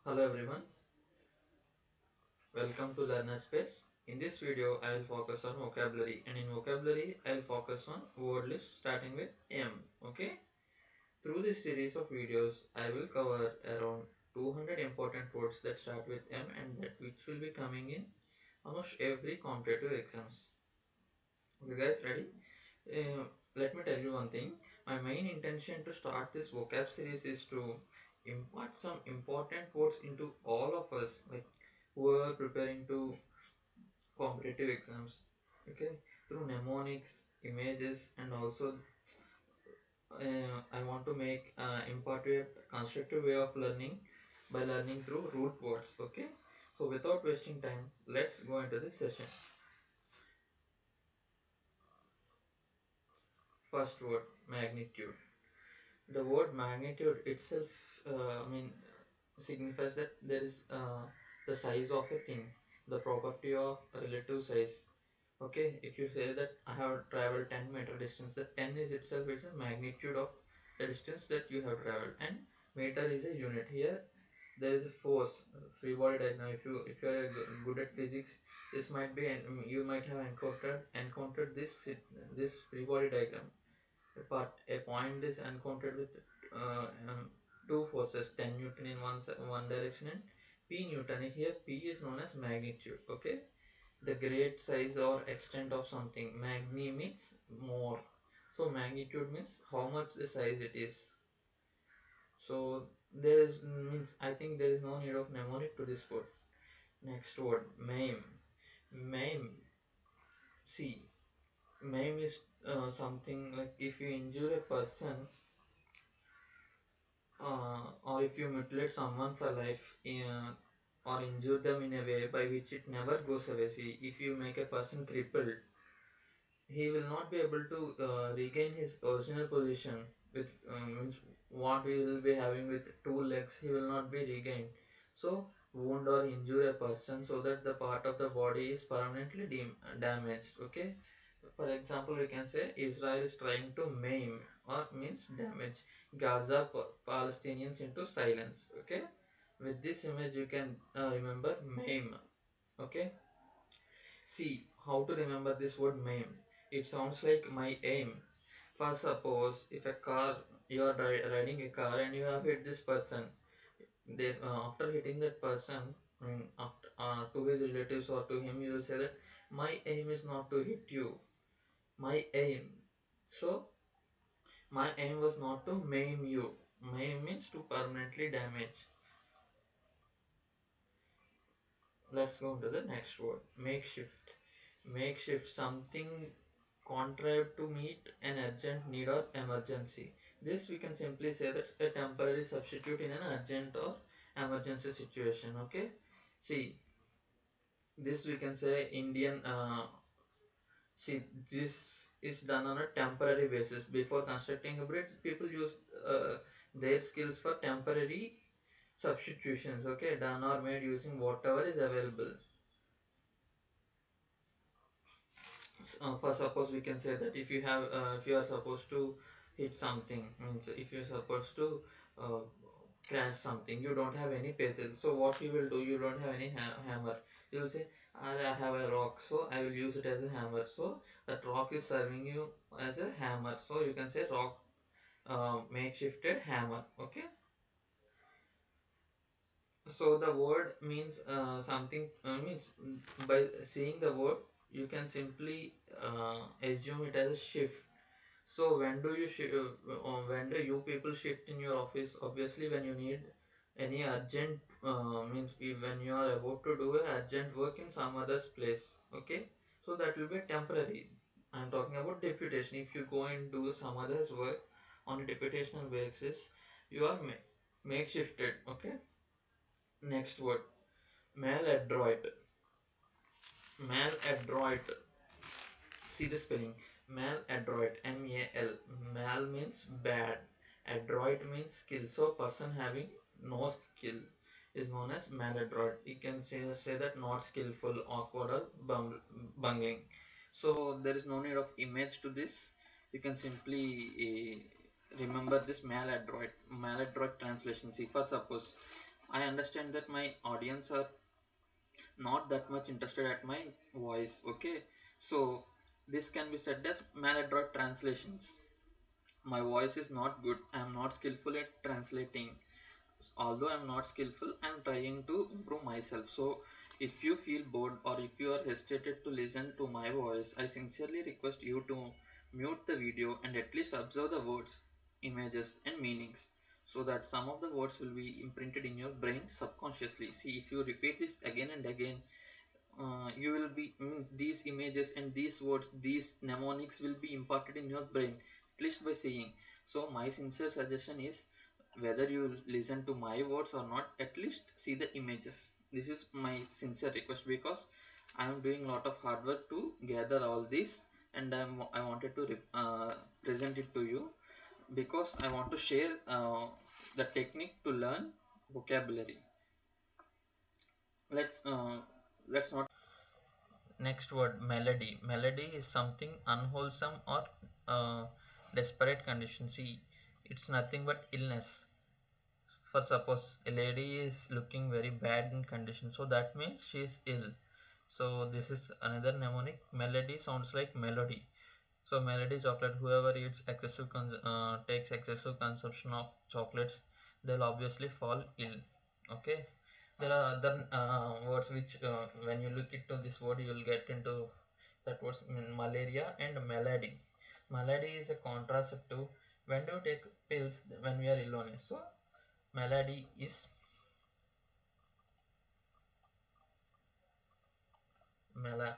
Hello everyone, welcome to Learner Space. In this video, I will focus on vocabulary, and in vocabulary, I will focus on word list starting with M. Okay. Through this series of videos, I will cover around 200 important words that start with M and that which will be coming in almost every competitive exams. Okay, guys, ready? Uh, Let me tell you one thing. My main intention to start this vocab series is to impart some important words into all of us, like who are preparing to competitive exams. Okay, through mnemonics, images, and also I want to make impart a constructive way of learning by learning through root words. Okay, so without wasting time, let's go into this session. First word, magnitude. The word magnitude itself, signifies that there is the size of a thing, the property of relative size. Okay, if you say that I have traveled 10-meter distance, the 10 is itself is a magnitude of the distance that you have traveled, and meter is a unit. Here there is a force, free body diagram. If you are good at physics, this might be, and you might have encountered this free body diagram. A point is encountered with two forces, 10 Newton in one direction and P Newton. Here P is known as magnitude. Okay, the great size or extent of something. Magni means more, so magnitude means how much the size it is. So there is means I think there is no need of mnemonic to this word. Next word, maim. Maim, see, maim is something like if you injure a person, or if you mutilate someone for life, or injure them in a way by which it never goes away. See, if you make a person crippled, he will not be able to regain his original position with means what he will be having with two legs, he will not be regained. So wound or injure a person so that the part of the body is permanently damaged. Okay, for example, we can say Israel is trying to maim or means damage Gaza Palestinians into silence. Okay, with this image you can remember maim. Okay, see how to remember this word maim. It sounds like my aim. For suppose if a car, you are riding a car and you have hit this person. They after hitting that person, to his relatives or to him, you will say that my aim is not to hit you. My aim. So my aim was not to maim you. Maim means to permanently damage. Let's go to the next word. Makeshift. Makeshift, something contrived to meet an urgent need or emergency. This we can simply say that's a temporary substitute in an urgent or emergency situation. Okay, see, this we can say Indian. See, this is done on a temporary basis. Before constructing a bridge, people use uh, their skills for temporary substitutions. Okay, done or made using whatever is available. For suppose we can say that if you are supposed to hit something, means if you're supposed to uh, crash something, you don't have any pencil, so what you will do, you don't have any hammer, you will say I have a rock, so I will use it as a hammer. So that rock is serving you as a hammer, so you can say rock, makeshifted hammer. Okay, so the word means something, means by seeing the word you can simply assume it as a shift. So when do you people shift in your office? Obviously, when you need any urgent, means when you are about to do a urgent work in some other's place. Okay, so that will be temporary. I'm talking about deputation. If you go and do some other's work on a deputational basis, you are makeshifted. Okay. Next word, maladroit. Maladroit. See the spelling. Maladroit. M-A-L. Mal means bad. Adroit means skill. So person having no skill is known as maladroit. You can say that not skillful, awkward, or bungling. So there is no need of image to this. You can simply remember this maladroit. Maladroit translation. See, for suppose I understand that my audience are not that much interested at my voice. Okay, so this can be said as maladroit translations. My voice is not good, I am not skillful at translating. Although I'm not skillful, I'm trying to improve myself. So if you feel bored or if you are hesitated to listen to my voice, I sincerely request you to mute the video and at least observe the words, images and meanings, so that some of the words will be imprinted in your brain subconsciously. See, if you repeat this again and again, you will be these images and these words, these mnemonics will be imparted in your brain at least by saying. So my sincere suggestion is, whether you listen to my words or not, at least see the images. This is my sincere request, because I am doing a lot of hard work to gather all this, and I wanted to present it to you, because I want to share the technique to learn vocabulary. Let's not. Next word, melody. Melody is something unwholesome or uh, desperate condition. See, it's nothing but illness. For suppose a lady is looking very bad in condition, so that means she is ill. So this is another mnemonic. Melody sounds like melody. So melody chocolate. Whoever eats takes excessive consumption of chocolates, they'll obviously fall ill. Okay. There are other words which, when you look into this word, you will get into that words malaria and malady. Malady is a contraceptive. When do you take pills when we are ill only? So malady is mala.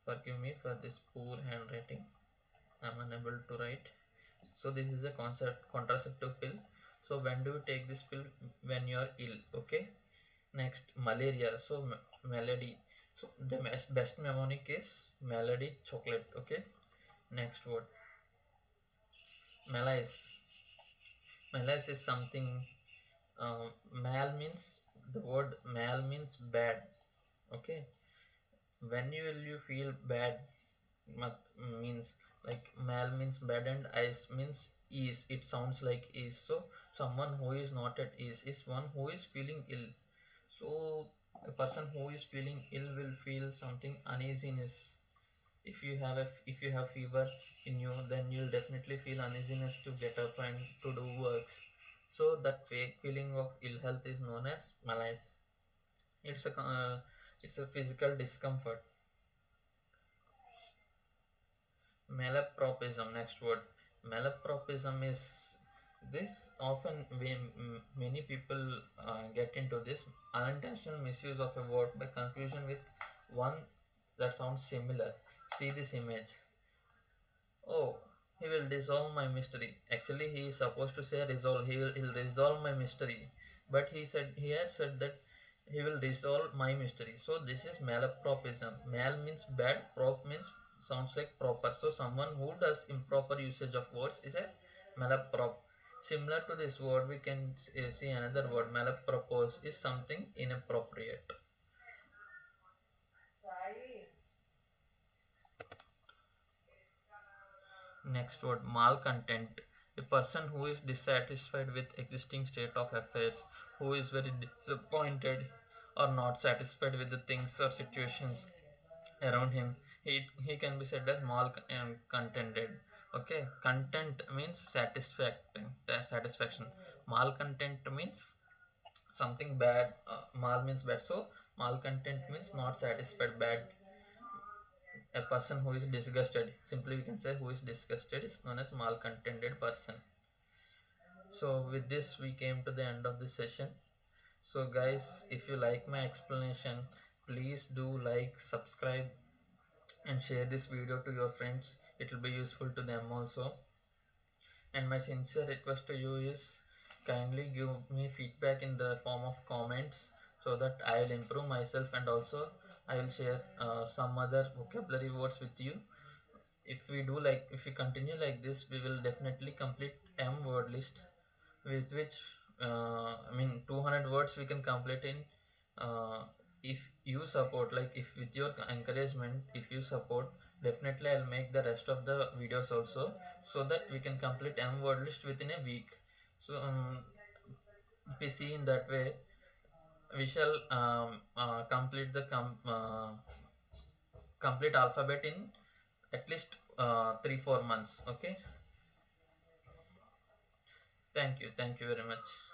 Forgive me for this poor handwriting. I'm unable to write. So this is a concept contraceptive pill. So when do you take this pill? When you are ill. Okay. Next, malaria. So malady. So the best mnemonic is melody chocolate. Okay. Next word, malaise. Malaise is something. Mal means, the word mal means bad. Okay. When you feel bad, means, like mal means bad and ice means ease. It sounds like ease. So someone who is not at ease is one who is feeling ill. So a person who is feeling ill will feel something uneasiness. If you have fever in you, then you'll definitely feel uneasiness to get up and to do works. So that fake feeling of ill health is known as malaise. It's a physical discomfort. Malapropism. Next word, malapropism is this. Often many people get into this unintentional misuse of a word by confusion with one that sounds similar. See this image. Oh, he will dissolve my mystery. Actually, he is supposed to say resolve. He'll resolve my mystery. But he had said that he will resolve my mystery. So this is malapropism. Mal means bad, prop means sounds like proper. So someone who does improper usage of words is a malaprop. Similar to this word, we can see another word. Malapropos is something inappropriate. Next word, malcontent. A person who is dissatisfied with existing state of affairs, who is very disappointed or not satisfied with the things or situations around him. He can be said as malcontented. Okay, content means satisfaction. Malcontent means something bad. Mal means bad. So malcontent means not satisfied, bad. A person who is disgusted, simply we can say who is disgusted, is known as malcontented person. So with this we came to the end of this session. So guys, if you like my explanation, please do like, subscribe and share this video to your friends. It will be useful to them also. And my sincere request to you is, kindly give me feedback in the form of comments, so that I will improve myself, and also I will share some other vocabulary words with you. If we continue like this, we will definitely complete M word list, with which 200 words we can complete in, if you support, like if with your encouragement, if you support, definitely I'll make the rest of the videos also, so that we can complete M word list within a week. So if we see in that way, we shall complete the complete alphabet in at least 3 4 months. Okay, thank you very much.